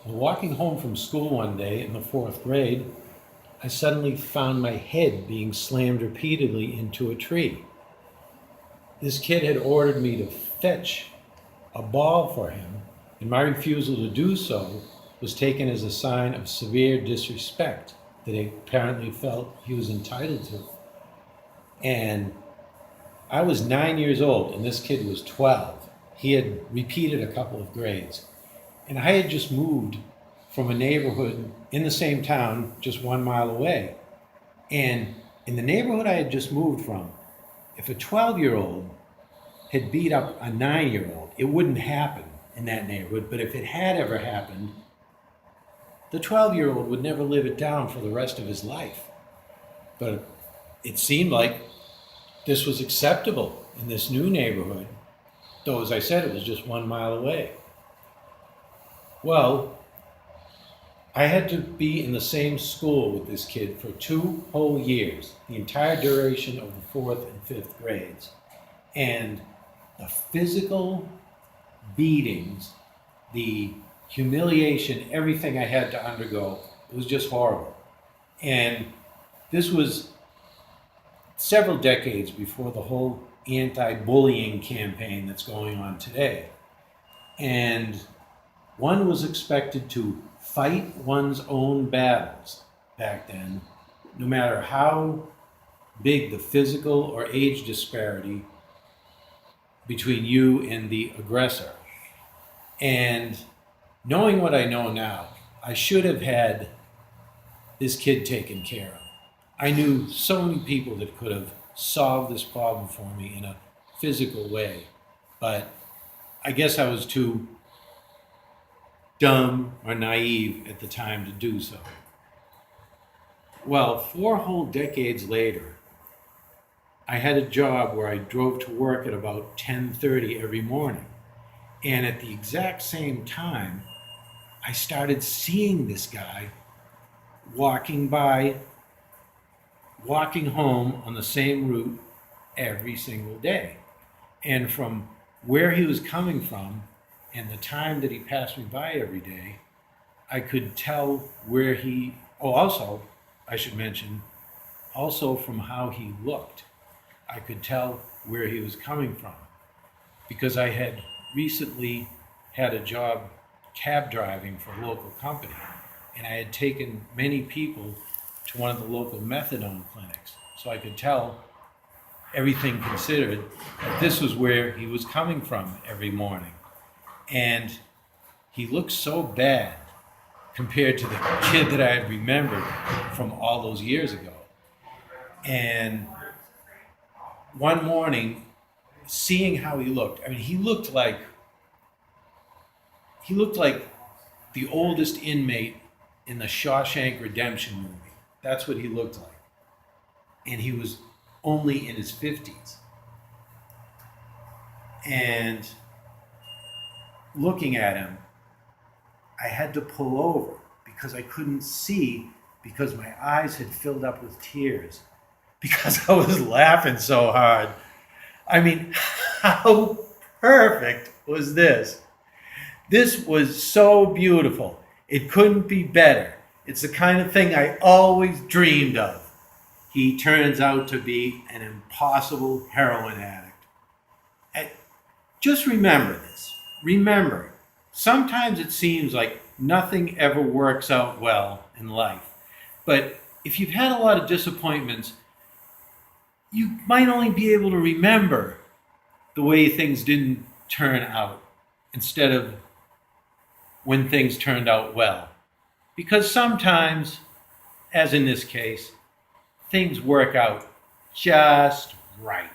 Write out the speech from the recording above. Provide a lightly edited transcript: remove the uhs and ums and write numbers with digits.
Well, walking home from school one day in the fourth grade, I suddenly found my head being slammed repeatedly into a tree. This kid had ordered me to fetch a ball for him, and my refusal to do so was taken as a sign of severe disrespect that he apparently felt he was entitled to. And I was 9 years old, and this kid was 12. He had repeated a couple of grades. And I had just moved from a neighborhood in the same town just 1 mile away. And in the neighborhood I had just moved from, if a 12-year-old had beat up a 9-year-old, it wouldn't happen in that neighborhood. But if it had ever happened, the 12-year-old would never live it down for the rest of his life. But it seemed like this was acceptable in this new neighborhood, though, as I said, it was just 1 mile away. Well, I had to be in the same school with this kid for 2 whole years, the entire duration of the 4th and 5th grades. And the physical beatings, the humiliation, everything I had to undergo, it was just horrible. And this was several decades before the whole anti-bullying campaign that's going on today. And one was expected to fight one's own battles back then, no matter how big the physical or age disparity between you and the aggressor. And knowing what I know now, I should have had this kid taken care of. I knew so many people that could have solved this problem for me in a physical way, but I guess I was too dumb or naive at the time to do so. Well, 4 whole decades later, I had a job where I drove to work at about 10:30 every morning. And at the exact same time, I started seeing this guy walking home on the same route every single day. And from where he was coming from and the time that he passed me by every day, I could tell where also, I should mention, also from how he looked, I could tell where he was coming from, because I had recently had a job cab driving for a local company, and I had taken many people to one of the local methadone clinics. So I could tell, everything considered, that this was where he was coming from every morning. And he looked so bad compared to the kid that I had remembered from all those years ago. And one morning, seeing how he looked, I mean, he looked like the oldest inmate in the Shawshank Redemption movie. That's what he looked like. And he was only in his 50s. And looking at him, I had to pull over because I couldn't see, because my eyes had filled up with tears because I was laughing so hard. I mean, how perfect was this? This was so beautiful. It couldn't be better. It's the kind of thing I always dreamed of. He turns out to be an impossible heroin addict. And just remember this. Remember, sometimes it seems like nothing ever works out well in life. But if you've had a lot of disappointments, you might only be able to remember the way things didn't turn out instead of when things turned out well. Because sometimes, as in this case, things work out just right.